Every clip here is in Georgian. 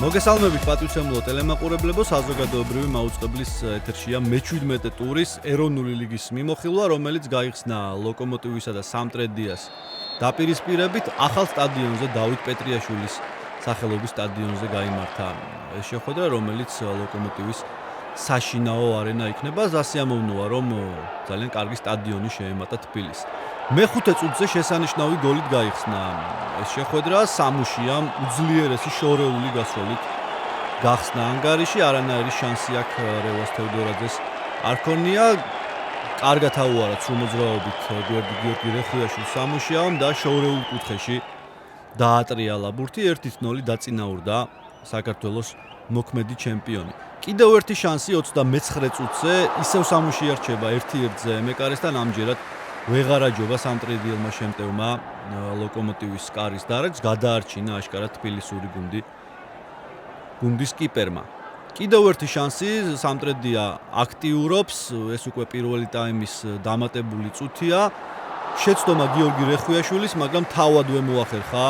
მოგესალმებით პატივცემულო ტელემაყურებლებო, საზოგადოებრივი მაუწყებლის ეთერშია მე-17 ტურის ეროვნული ლიგის მიმოხილვა, რომელიც გაიხსნა ლოკომოტივისა და სამტრედიას დაპირისპირებით ახალ სტადიონზე, დავით პეტრიაშვილის სახელობის სტადიონზე გაიმართა ეს შეხვედრა, რომელიც ლოკომოტივის საშინაო არენა იქნება. სასიამოვნოა, რომ ძალიან კარგი სტადიონი შეემატა თბილისს. მეხუთე წუთზე შესანიშნავი გოლით გაიხსნა ეს შეხვედრა. სამუშიამ უძლიერესი შორეული გასროლით გახსნა ანგარიში, არანაირი შანსი აქ რევას თევდორაძეს არ ქონია. კარგად აუარა ცრუ-მოძრაობით გვერდი გიორგი რეხუიაშვილს სამუშიამ და შორეულ კუთხეში დაატრიალა ბურთი. 1-0 დაწინაურდა საქართველოს მოქმედი ჩემპიონი. კიდევ ერთი შანსი 29 წუთზე ისევ სამუში არჩება 1-1-ზე მეკარესთან, ამჯერად ვეღარაჯობა სამტრედიელმა შემტევმა ლოკომოტივის კარის დარაჯს, გადაარჩინა აშკარად თბილისური გუნდის კიპერმა. კიდევ ერთი შანსი სამტრედია აქტიურობს, ეს უკვე პირველი ტაიმის დამატებული წუთია. შეცდომა გიორგი რეხუიაშვილის, მაგრამ თავადვე მოახერხა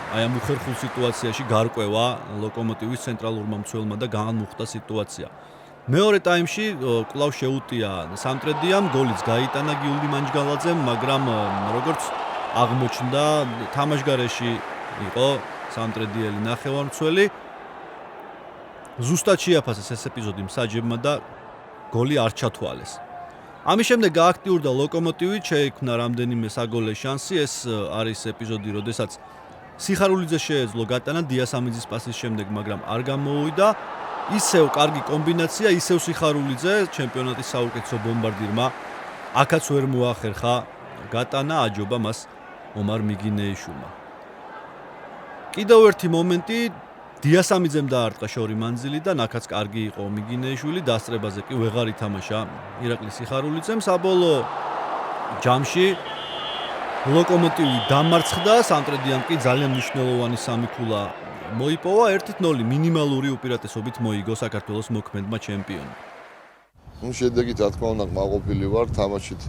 აი ამ უხერხულ სიტუაციაში გარკვევა ლოკომოტივის ცენტრალურმა მცველმა და განმუხტა სიტუაცია. მეორე ტაიმში კვლავ შეუტია სამტრედიამ, გოლიც გაიტანა გიულდი მანჯგალაძემ, მაგრამ როგორც აღმოჩნდა, თამაშგარეში იყო სამტრედიელი ნახევარმცველი. ზუსტად შეაფასეს ეს ეპიზოდი მსაჯებმა და გოლი არ ჩათვალეს. ამის შემდეგ გააქტიურდა ლოკომოტივი, შეიქმნა რამდენიმე საგოლე შანსი. ეს არის ეპიზოდი, როდესაც სიხარულიძე შეეძლო გატანა დიასამიძის პასის შემდეგ, მაგრამ არ გამოუვიდა. ისევ კარგი კომბინაცია, ისევ სიხარულიძე, ჩემპიონატის საუკეთესო ბომბარდირმა, აქაც ვერ მოახერხა გატანა, აჯობა მას ომარ მიგინეიშვილმა. კიდევ ერთი მომენტი, დიასამიძემ დაარტყა შორი მანძილი და ნახაც კარგი იყო მიგინეიშვილი, დასწრებაზე კი ვეღარ ითამაშა ირაკლი სიხარულიძემ. საბოლოო ჯამში ლოკომოტივი დამარცხდა, სამტრედიამ კი ძალიან მნიშვნელოვანი სამიქულა მოიპოვა. 1-0 მინიმალური უპირატესობით მოიგო საქართველოს მოქმედმა ჩემპიონმა. შედეგი რა თქმა უნდა კმაყოფილი ვარ, თამაშით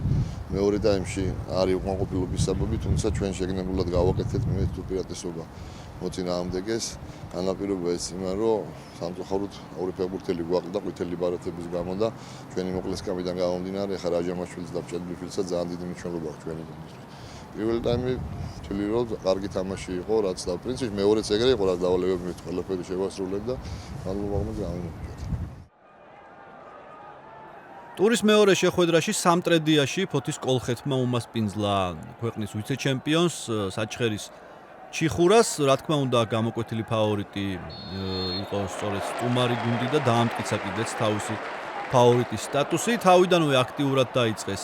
მეორე ტაიმში არის უკმაყოფილების საბაბი, თუმცა ჩვენ შეგნებულად გავაკეთეთ მეთ უპირატესობა მოწინააღმდეგეს. განაპირობა ეს იმან, რომ სამწუხაროდ ორი ფეხბურთელი გვაყდა ყვითელი ბარათების გამო და ჩვენი მოკლე სკამიდან გამომდინარე, ხა რაჯამაშვილის და ბჭედბიფილსა ძალიან დიდი მნიშვნელობა აქვს ჩვენი გუნდისთვის. პირველი ტაიმი თვლი რომ კარგი თამაში იყო, რაც და პრინციპში მეორეც ეგრე იყო, რაც დავალებები ყველაფერი შევასრულეთ და მადლობა გამოგზავნეთ. ტურის მეორე შეხვედრაში სამტრედიაში ფოთის კოლხეთმა უმასპინძლა ქვეყნის ვიცე-ჩემპიონს საჩხერის ჩიხურას. რა თქმა უნდა, გამოკვეთილი ფავორიტი იყო სწორედ სტუმარი გუნდი და დაამტკიცა კიდეც თავისი ფავორიტის სტატუსი. თავიდანვე აქტიურად დაიწყეს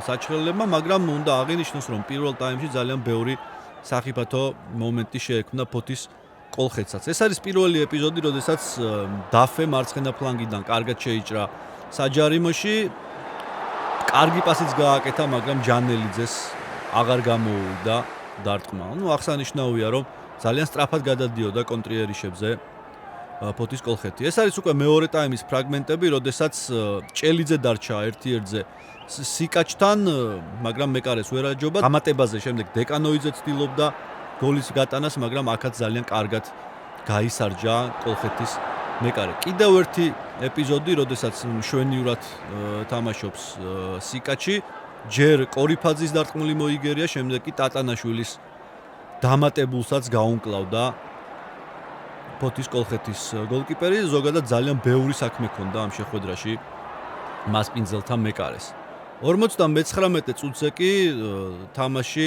საჩხერელებმა, მაგრამ უნდა აღინიშნოს, რომ პირველ ტაიმში ძალიან ბევრი სახიფათო მომენტი შეექმნა ფოთის კოლხეთსაც. ეს არის პირველი ეპიზოდი, როდესაც დაფე მარცხენა ფლანგიდან კარგად შეიჭრა საჯარიმოში. კარგი პასიც გააკეთა, მაგრამ ჯანელიძეს აღარ გამოუვიდა დარტყმა. აღსანიშნავია, რომ ძალიან სწრაფად გადადიოდა კონტრიერიშებზე ფოთის კოლხეთი. ეს არის უკვე მეორე ტაიმის ფრაგმენტები, როდესაც ჭელიძე დარჩა 1-1-ზე სიკაჩთან, მაგრამ მეკარეს ვერ აჯობა. დამატებაზე შემდეგ დეკანოიძე ცდილობდა გოლის გატანას, მაგრამ აქაც ძალიან კარგად გაისარჯა კოლხეთის მეკარე. კიდევ ერთი ეპიზოდი, როდესაც მშვენივრად თამაშობს სიკაჩი, ჯერ კორიფაძის დარტყმული მოიგერია, შემდეგ კი ტატანაშვილის დამატებულსაც გაუნკლავდა ფოთის კოლხეთის გოლკიპერი. ზოგადად ძალიან ბევრი საქმე ჰქონდა ამ შეხვედრაში მასპინძელთა მეკარეს. 59 წუთზე კი თამაში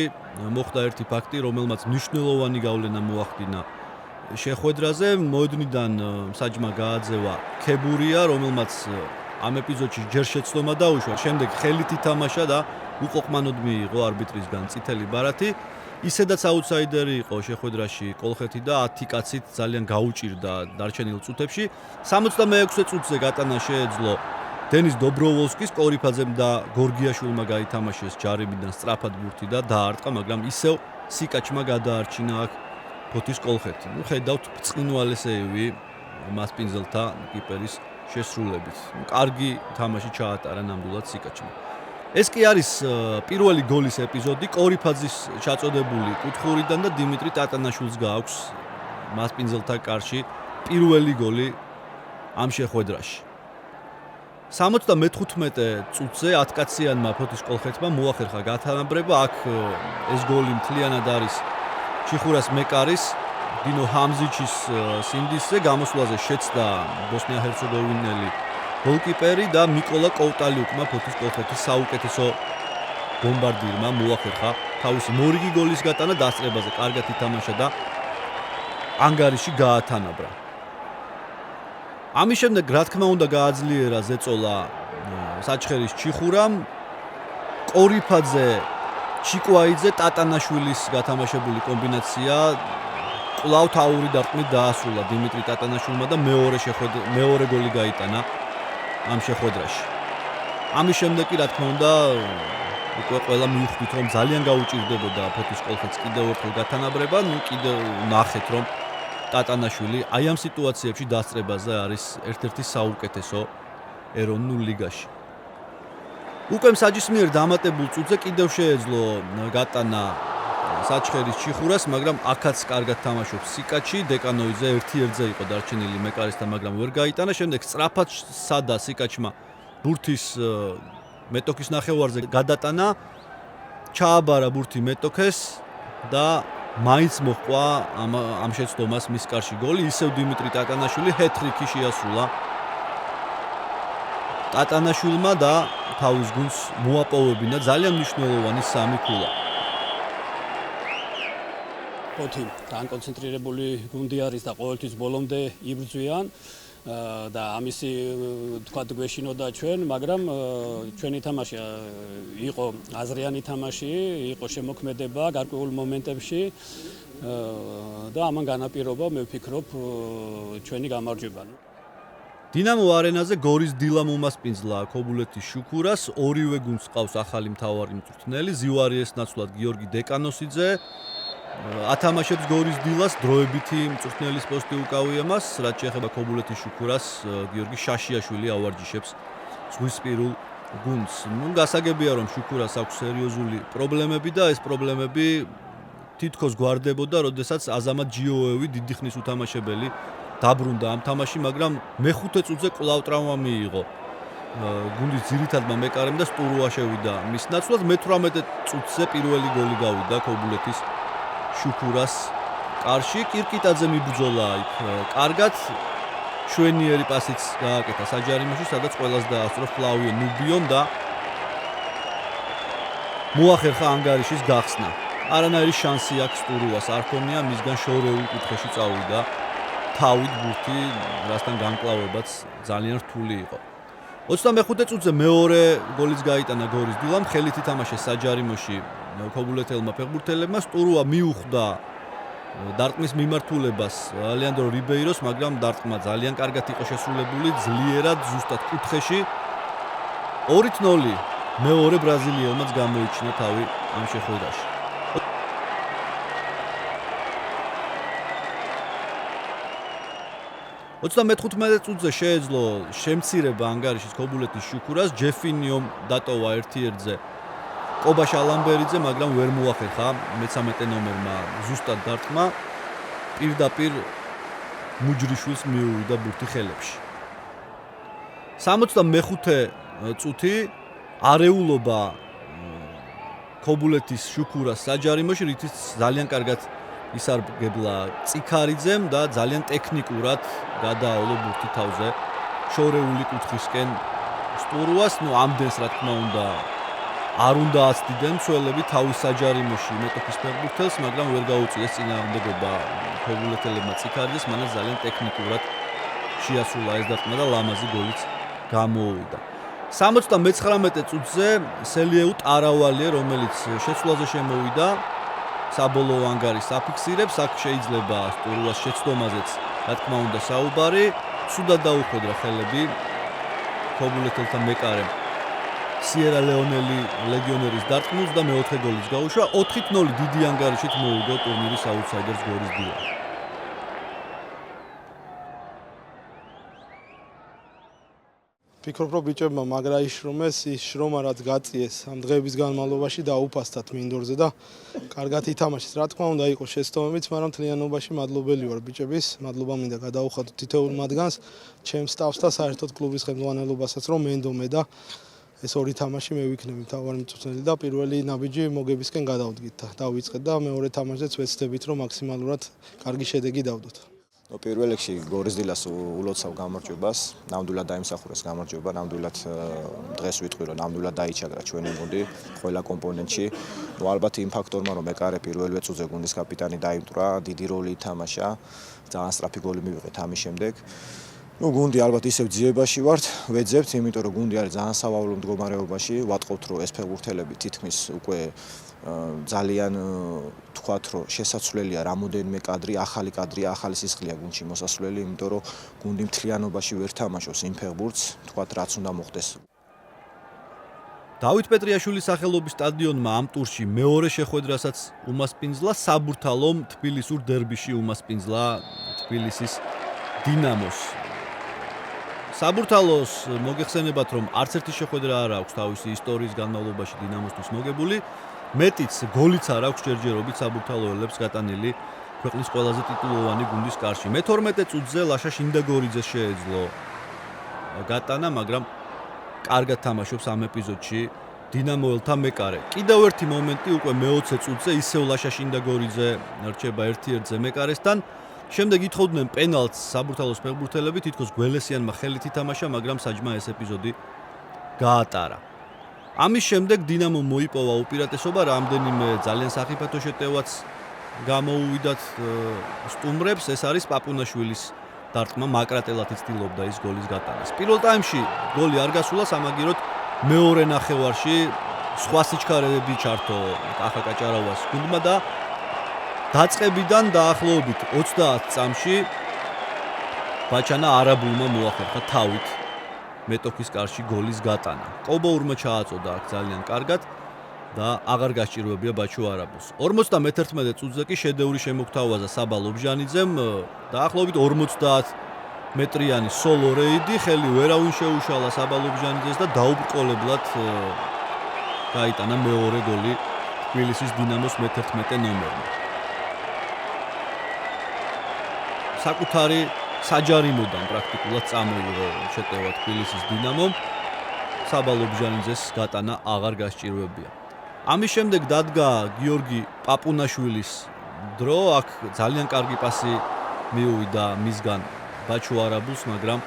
მოხდა ერთი ფაქტი, რომელმაც მნიშვნელოვანი გავლენა მოახდინა შეხვედრაზე. მოედნიდან საჯმა გააძევა ქებურია, რომელმაც ამ ეპიზოდში ჯერ შეცდომა დაუშვა, შემდეგ ხელით ითამაშა და უყოყმანოდ მიიღო არბიტრისგან წითელი ბარათი. ისედაც აუთსაიდერი იყო შეხვედრაში კოლხეთი და 10 კაცით ძალიან გაუჭირდა დარჩენილ წუთებში. 66 წუთზე გატანა შეეძლო დენის დობროვოლსკის, კორიფაძემ და გორგიაშვილმა გაითამაშეს ჯარიმიდან სწრაფად ბურთი და დაარტყა, მაგრამ ისევ სიკაჩმა გადაარჩინა აქ ფოთის კოლხეთი. ხედავთ ბრწყინვალესეები მასპინძელთა კიპერის შესრულებით. კარგი თამაში ჩაატარა ნამდვილად სიკაჩმა. ეს კი არის პირველი გოლის ეპიზოდი კორიფაძის ჩაწოდებული კუთხურიდან და დიმიტრი ტატანაშვილს გააქვს მასპინძელთა კარში პირველი გოლი ამ შეხვედრაში. 75 წუთზე 10 კაციანმა ფოთის კოლხეთმა მოახერხა გათანაბრება. აქ ეს გოლი მთლიანად არის ჩიხურას მეკარის დინო ჰამზიჩის სინდისზე. გამოსვლაზე შეცდა ბოსნია-ჰერცეგოვინელი გოლკიპერი და მიკოლა კოვტალიუკმა ფოთის კოლხეთის საუკეთესო ბომბარდირმა მოახერხა თავისი მორიგი გოლის გატანა დასწრებაზე. კარგად ითამაშა და ანგარიში გაათანაბრა. ამის შემდეგ რა თქმა უნდა გააძლიერა ზეწოლა საჩხერის ჩიხურამ. კორიფაძე, ჩიკვაიძე, ტატანაშვილის გათამაშებული კომბინაცია კვლავ თავური დარტყმით დაასრულა დიმიტრი ტატანაშვილმა და მეორე გოლი გაიტანა ამ შეხვედრაში. ამის შემდეგ კი რა თქმა უნდა უკვე ყველა მივხვდით რომ ძალიან გაუჭირდებოდა ფოთის კოლხეთს კიდევ ერთხელ გათანაბრება. კიდევ ნახეთ რომ ტატანაშვილი აი ამ სიტუაციებში დასწრებაზე არის ერთ-ერთი საუკეთესო ეროვნულ ლიგაში. უკვე მსაჯისმიერ დამატებულ წუთზე კიდევ შეეძლო გატანა საჩხერის ჩიხურას, მაგრამ აქაც კარგად თამაშობს სიკაჩი. დეკანოიძე 1-1-ზე იყო დარჩენილი მეკარისთან, მაგრამ ვერ გაიტანა. შემდეგ სწრაფად სადა სიკაჩმა ბურთის მეტოქის ნახევარზე გადატანა. ჩააბარა ბურთი მეტოქეს და მაინც მოჰყვა ამ შეცდომას მის კარში გოლი. ისევ დიმიტრი ტატანაშვილი ჰეტ-ტრიკი შეასრულა ტატანაშვილმა და თავის გუნდს მოაპოვებინა ძალიან მნიშვნელოვანი 3 ქულა. ოთი განკონცენტრირებული გუნდი არის და ყოველთვის ბოლომდე იბრძვიან და ამისი თქვათ გვეშინოდა ჩვენ, მაგრამ ჩვენი თამაში იყო აზრიანი თამაში, იყო შემოქმედება გარკვეულ მომენტებში და ამან განაპირობა მე ვფიქრობ ჩვენი გამარჯვება. დინამო არენაზე გორის დილამ უმასპინძლა ქობულეთის შუქურას. ორივე გუნდს ყავს ახალი მთავარი მწვრთნელი, ზივარიეს ნაცვლად გიორგი დეკანოსიძე. ათამაშებს გორის დილას, დროებითი მწვრთნელის პოსტი უკავია მას, რაც შეეხება ქობულეთის შუქურას, გიორგი შაშიაშვილი ავარჯიშებს ზღვისპირულ გუნდს. გასაგებია რომ შუქურას აქვს სერიოზული პრობლემები და ეს პრობლემები თითქოს გვარდებოდა, როდესაც აზამატ ჯიოევი დიდი ხნის უთამაშებელი დაბრუნდა ამ თამაში, მაგრამ მე-5 წუთზე კვლავ ტრავმა მიიღო. გუნდის ძირითადმა მეკარემ და სტურუა შევიდა მის ნაცვლად. მე-18 წუთზე პირველი გოლი გავიდა ქობულეთის შუქურას კარში. კირკიტაძე მიბრძოლა იქ კარგად. შვენიერი პასიც გააკეთა საჯარიმოში, სადაც ყველას დაასწრო ფლავიო ნუბიონ და მოახერხა ანგარიშის გახსნა. არანაირი შანსი აქვს სტურუას არ ჰქონია, მისგან შორეულ კუთხეში წავიდა თავით ბურთი, რასთან განკლავებაც ძალიან რთული იყო. 25 წუთზე მეორე გოლიც გაიტანა გორის დილამ. ხელით ითამაშეს საჯარიმოში ქობულეთელმა ფეხბურთელებმა. სტურუა მიუხვდა დარტყმის მიმართულებას ალეანდრო რიბეიროს, მაგრამ დარტყმა ძალიან კარგად იყო შესრულებული, ძლიერად ზუსტად კუთხეში. 2-0 მეორე ბრაზილიელმაც გამოიჩინა თავი ამ შეხვედრაში. 35 წუთზე შეეძლო შემცირება ანგარიშის ქობულეთის შუქურას. ჯეფინიომ დატოვა 1-1-ზე კობა შალამბერიძე, მაგრამ ვერ მოახერხა მე-13 ნომერმა ზუსტად დარტყმა. პირდაპირ მუჯრიშვილს მიუვიდა ბურთი ხელებში. 65 წუთი არეულობა ქობულეთის შუქურას საჯარიმოში, რითიც ძალიან კარგად ისარგებლა წიქარიძემ და ძალიან ტექნიკურად გადააოლო ბურთი თავზე შორეული კუთხისკენ სტურუას. ამდენს რა თქმა უნდა არ უნდა აცდიდნენ მცველები თავის საჯარიმოში მეტოქის ფეხბურთელს, მაგრამ ვერ გაუწიეს წინააღმდეგობა ქობულეთელებმა წიქარიძეს, მანაც ძალიან ტექნიკურად შეასრულა ეს დარტყმა და ლამაზი გოლიც გამოუვიდა. 79 წუთზე სელიეუ ტარავალიე, რომელიც შეცვლაზე შემოვიდა, საბოლოო ანგარიშს აფიქსირებს. აქ შეიძლება სტურუას შეცდომაზეც რა თქმა უნდა საუბარი. ცუდად დაუხვედრა ხელები ქობულეთელთა მეკარემ სიერა ლეონელი ლეგიონერის დარტყმულს და მეოთხე გოლიც გაუშვა. 4-0 დიდი ანგარიშით მოუგო ტურნირის აუთსაიდერს გორის დილამ. ვფიქრობ, რომ ბიჭებმა მაგრა იშრომეს, ის შრომა რაც გაწიეს ამ დღეების განმავლობაში დაუფასდათ მინდორზე და კარგად ითამაშეს. Რა თქმა უნდა, იყო შეცდომებიც, მაგრამ მთლიანობაში მადლობელი ვარ ბიჭების. მადლობა მინდა გადაუხადოთ თითოეულ მათგანს, ჩემს სტაფს და საერთოდ კლუბის ხელმძღვანელობასაც, რომ მენდომე და ეს ორი თამაში მე ვიქნები მთავარი მწვრთნელი და პირველი ნაბიჯი მოგებისკენ გადავდგით და დავიწყეთ და მეორე თამაშზეც ვეცდებით, რომ მაქსიმალურად კარგი შედეგი დავდოთ. პირველ რიგში გორის დილას ულოცავ გამარჯვებას, ნამდვილად დაიმსახურეს გამარჯვება, ნამდვილად დღეს ვიტყვი რომ ნამდვილად დაიჩაგრა ჩვენი გუნდი ყველა კომპონენტში. ალბათ იმ ფაქტორმა რომ ეკარე პირველ წუთზე გუნდის კაპიტანი დაიმტვრა, დიდი როლი ითამაშა, ძალიან სწრაფი გოლი მივიღეთ ამის შემდეგ. გუნდი ალბათ ისევ ძიებაში ვართ, ვეძებთ, იმიტომ რომ გუნდი არის ძალიან სავალალო მდგომარეობაში, ვატყობთ რომ ეს ფეხბურთელები თითქმის უკვე ძალიან თქვათ რომ შესაძლებელია რამოდენიმე კადრი, ახალი სისხლია გუნდში მოსასვლელი, იმიტომ რომ გუნდი მთლიანობაში ვერ თამაშობს იმ ფეხბურთს, თქვათ რაც უნდა მოხდეს. დავით პეტრიაშვილის სახელობის სტადიონმა ამ ტურში მეორე შეხვედრასაც უმასპინძლა, საბურთალომ თბილისურ დერბიში უმასპინძლა თბილისის დინამოს. საბურთალოს მოგეხსენებათ რომ არც ერთი შეხვედრა არ აქვს თავისი ისტორიის განმავლობაში დინამოსთვის მოგებული. მეტიც გოლიც არ აქვს ჯერჯერობით საბურთალოელებს გატანილი ქვეყნის ყველაზე ტიტულოვანი გუნდის კარში. მე-12 წუთზე ლაშა შინდაგორიძეს შეეძლო გატანა, მაგრამ კარგად თამაშობს ამ ეპიზოდში დინამოელთა მეკარე. კიდევ ერთი მომენტი უკვე მე-20 წუთზე ისევ ლაშა შინდაგორიძე რჩება 1-1-ზე მეკარესთან. შემდეგ ითხოვდნენ პენალტს საბურთალოს ფეხბურთელები, თითქოს გველესიანმა ხელით ითამაშა, მაგრამ საჯმა ეს ეპიზოდი გაატარა. ამის შემდეგ დინამომ მოიპოვა უპირატესობა, რამდენიმე ძალიან სახიფათო შეტევაც გამოუვიდათ სტუმრებს, ეს არის პაპუნაშვილის დარტყმა, მაკრატელათი ცდილობდა ის გოლის გატანას. პირველ ტაიმში გოლი არ გასულა, სამაგიეროდ მეორე ნახევარში სხვა სიჩქარეები ჩართო კახა კაჭარავას გუნდმა და დაწყებიდან დაახლოებით 30 წამში ბაჩანა არაბულმა მოახერხა თავით მეტოქის კარში გოლის გატანა. კობოურმა ჩააწოდა აქ ძალიან კარგად და აღარ გასჭირვებია ბაჩუ არაბულს. 51 წუთზე კი შედევრი შემოგთავაზა საბა ლობჟანიძემ, დაახლოებით 50 მეტრიანი სოლო რეიდი, ხელი ვერავინ შეუშალა საბა ლობჟანიძეს და დაუბრკოლებლად გაიტანა მეორე გოლი თბილისის დინამოს მე-11 ნომერმა. საკუთარი საჯარიმოდან პრაქტიკულად წამოიღო შეტევა თბილისის დინამომ. საბა ლობჟანიძეს გატანა აღარ გასჭირვებია. ამის შემდეგ დადგა გიორგი პაპუნაშვილის დრო, აქ ძალიან კარგი პასი მიუვიდა მისგან ბაჩუ არაბულს, მაგრამ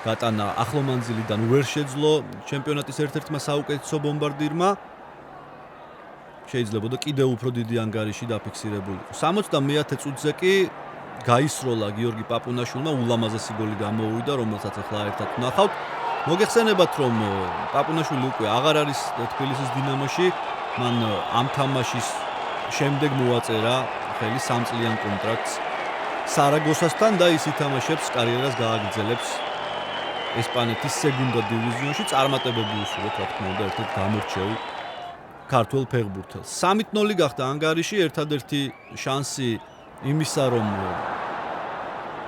გატანა ახლო მანძილიდან ვერ შეძლო ჩემპიონატის ერთ-ერთმა საუკეთესო ბომბარდირმა. შეიძლებოდა კიდევ უფრო დიდი ანგარიში დაფიქსირებულიყო. 69 წუთზე კი გაისროლა გიორგი პაპუნაშვილმა, ულამაზესი გოლი გამოუვიდა, რომელსაც ახლა ერთად ვნახავთ. მოგეხსენებათ, რომ პაპუნაშვილი უკვე აღარ არის თბილისის დინამოში, მან ამ თამაშის შემდეგ მოაწერა ხელი 3 წლიან კონტრაქტს სარაგოსასთან და ის ითამაშებს კარიერას გააგრძელებს ესპანეთის სეგუნდა დივიზიონში, წარმატებები უსურვოთ, რა თქმა უნდა, ერთ-ერთ გამორჩეულ ქართველ ფეხბურთელს. 3-0 გახდა ანგარიში, ერთადერთი შანსი იმისა, რომ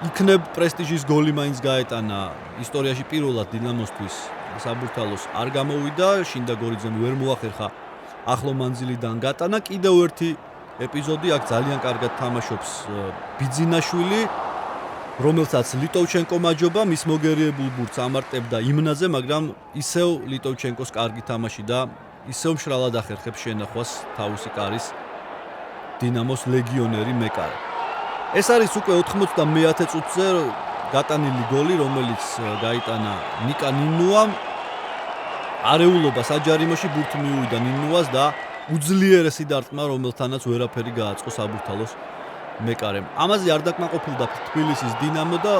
იქნებ პრესტიჟის გოლი მაინც გაეტანა ისტორიაში პირველად დინამოსთვის საბურთალოს არ გამოვიდა, შინდაგორიძემ ვერ მოახერხა ახლო მანძილიდან გატანა. კიდევ ერთი ეპიზოდი, აქ ძალიან კარგად თამაშობს ბიძინაშვილი, რომელსაც ლიტოვჩენკო მაჯობა, მის მოგერიებულ ბურთს ამარტებდა იმნაზე, მაგრამ ისევ ლიტოვჩენკოს კარგი თამაში და ისევ მშრალად ახერხებს შენახვას თავისი კარის დინამოს ლეგიონერი მეკარე. ეს არის უკვე 91 წუთზე გატანილი გოლი, რომელიც გაიტანა ნიკა ნინუამ. არეულობა საჯარიმოში ბურთი მიუვიდა ნინუას და უძლიერესი დარტყმა, რომელთანაც ვერაფერი გააწყო საბურთალოს მეკარემ. ამაზე არ დაკმაყოფილდა თბილისის დინამო და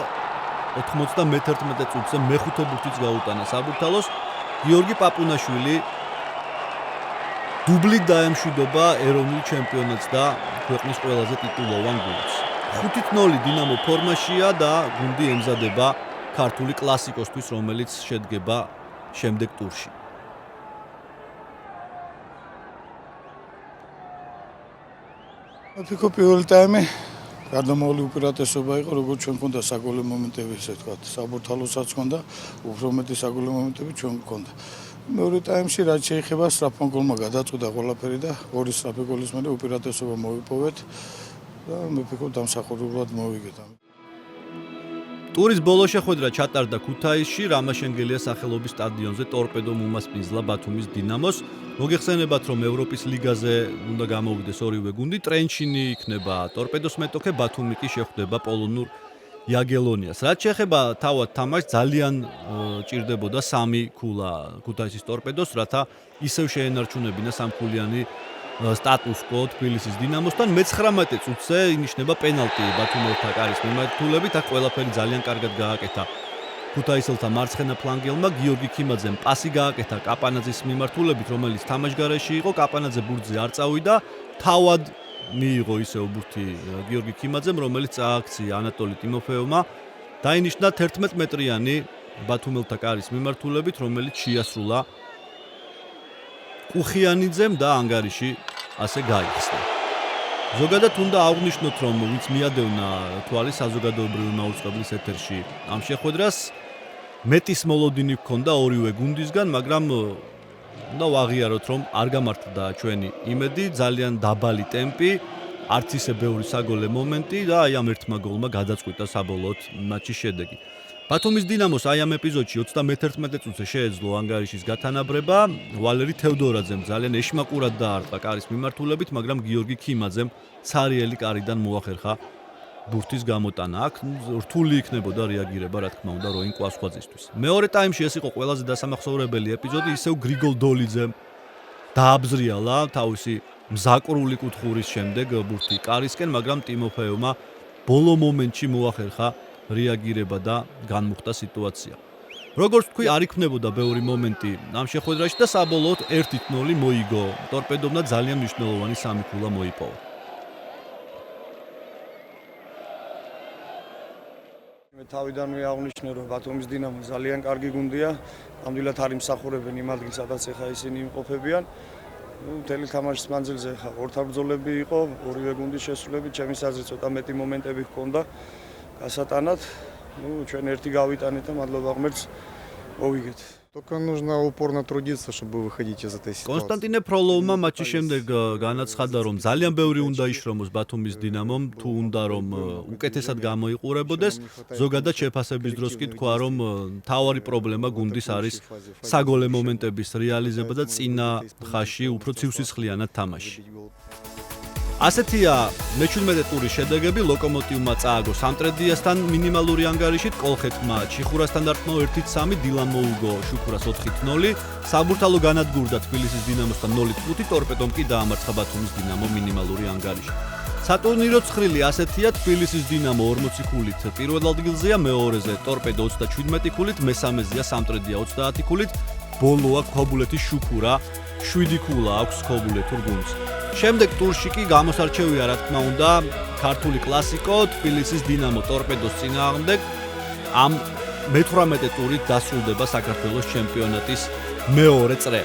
91 წუთზე მეხუთე ბურთიც გაუტანა საბურთალოს. გიორგი პაპუნაშვილი დუბლით დაემშვიდობა ეროვნულ ჩემპიონატს და ქვეყნის ყველაზე ტიტულოვან გუნდს. 5-0 დინამო ფორმაშია და გუნდი ემზადება ქართული კლასიკოსთვის, რომელიც შედგება შემდეგ ტურში. ვფიქრობ პირველი ტაიმი გარდამავალი უპირატესობა იყო, როგორც ჩვენ გვქონდა საგოლე მომენტები, ესე ვთქვათ, საბურთალოსაც ჰქონდა, უფრო მეტი საგოლე მომენტები ჩვენ გვქონდა. მეორე ტაიმში რაც შეეხება სწრაფმა გოლმა გადაწყვიტა ყველაფერი და ორი სწრაფი გოლის მერე უპირატესობა მოვიპოვეთ და მე ვფიქრობ დამსახურებულად მოვიგეთ. ტურის ბოლო შეხვედრა ჩატარდა ქუთაისში, რამაზ შენგელიას სახელობის სტადიონზე ტორპედომ უმასპინძლა ბათუმის დინამოს. მოგეხსენებათ, რომ ევროპის ლიგაზე უნდა გამოვიდეს ორივე გუნდი, ტრენჩინი იქნება ტორპედოს მეტოქე, ბათუმი კი შეხვდება პოლონურ იაგელონიას. რაც შეეხება თავად თამაშს, ძალიან ჭირდებოდა 3 ქულა ქუთაისის ტორპედოს, რათა ისევ შეენარჩუნებინა სამქულიანი სტატუს quo თბილისის დინამოსთან. მე-19 წუთზე ინიშნება პენალტი ბათუმელთა კარის მიმართულებით, აქ ყველაფერი ძალიან კარგად გააკეთა ქუთაისელთა მარცხენა ფლანგელმა, გიორგი ქიმაძემ პასი გააკეთა კაპანაძის მიმართულებით, რომელიც თამაშგარაში იყო, კაპანაძე ბურთზე არ წავიდა, თავად მიიღო ისევ ბურთი გიორგი ქიმაძემ, რომელიც წააქცია ანატოლი ტიმოფეევმა, დაინიშნა 11 მეტრიანი ბათუმელთა კარის მიმართულებით, რომელიც შეასრულა კუხიანიძემ და ანგარიში ასე გაიხსნა. ზოგადად უნდა აღვნიშნოთ, რომ ვინც მიადევნა თვალი საზოგადოებრივი მაუწყებლის ეთერში ამ შეხვედრას, მეტის მოლოდინი ჰქონდა ორივე გუნდისგან, მაგრამ უნდა ვაღიაროთ, რომ არ გამართლდა ჩვენი იმედი, ძალიან დაბალი ტემპი, არც ისე ბევრი საგოლე მომენტი და აი ამ ერთმა გოლმა გადაწყვიტა საბოლოოდ მატჩის შედეგი. ბათუმის დინამოს აი ამ ეპიზოდში 31 წუთზე შეეძლო ანგარიშის გათანაბრება, ვალერი თევდორაძემ ძალიან ეშმაკურად დაარტყა კარის მიმართულებით, მაგრამ გიორგი ქიმაძემ ცარიელი კარიდან მოახერხა ბურთის გამოტანა. აქ რთული იქნებოდა რეაგირება, რა თქმა უნდა, როინ კვასხვაძისთვის. მეორე ტაიმში ეს იყო ყველაზე დასამახსოვრებელი ეპიზოდი, ისევ გრიგოლ დოლიძემ დააბზრიალა თავისი მზაკრული კუთხურის შემდეგ ბურთი კარისკენ, მაგრამ ტიმოფეევმა ბოლო მომენტში მოახერხა რეაგირება და განმუხტა სიტუაცია. როგორც თქვი, არ იქნებოდა ბევრი მომენტი ამ შეხვედრაში და საბოლოოდ 1-0 მოიგო ტორპედომ და ძალიან მნიშვნელოვანი 3 ქულა მოიპოვა. მე თავიდანვე აღვნიშნე, რომ ბათუმის დინამო ძალიან კარგი გუნდია, ნამდვილად არ იმსახურებენ იმ ადგილს, სადაც ეხა ისინი იმყოფებიან. მთელი თამაშის მანძილზე ეხა ორთაბრძოლები იყო, ორივე გუნდის შესრულებით, ჩემის აზრით ცოტა მეტი მომენტები ჰქონდა. გასატანად, ჩვენ ერთი გავიტანეთ და მადლობა ღმერთს მოვიგეთ. Только нужно упорно трудиться, чтобы выходить из этой ситуации. კონსტანტინე ფროლოვმა მატჩის შემდეგ განაცხადა, რომ ძალიან ბევრი უნდა იშრომოს ბათუმის დინამომ, თუ უნდა რომ უკეთესად გამოიყურებოდეს. ზოგადად შეფასების დროს კი თქვა, რომ მთავარი პრობლემა გუნდის არის საგოლე მომენტების რეალიზება და წინა ხაზში უფრო ცივსისხლიანად თამაში. ასეთია მე-17 ტურის შედეგები. ლოკომოტივმა წააგო სამტრედიასთან მინიმალური ანგარიშით, კოლხეთმა ჩიხურასთან დარტყმა 1-3, დილამ მოუგო შუქურას 4-0, საბურთალო განადგურდა თბილისის დინამოსთან 0-5, ტორპედომ კი დაამარცხა ბათუმის დინამო მინიმალური ანგარიშით. სატურნირო ცხრილი ასეთია: თბილისის დინამო 40 ქულით პირველ ადგილზეა, მეორეზე ტორპედო 37 ქულით, მესამეზეა სამტრედია 30 ქულით, ბოლოა ქობულეთის შუქურა 7 ქულა აქვს ქობულეთურ გუნდს. შემდეგ ტურში კი გამოსარჩევია, რა თქმა უნდა, ქართული კლასიკო თბილისის დინამო ტორპედოს წინააღმდეგ. ამ მე-18 ტურით დასრულდება საქართველოს ჩემპიონატის მეორე წრე.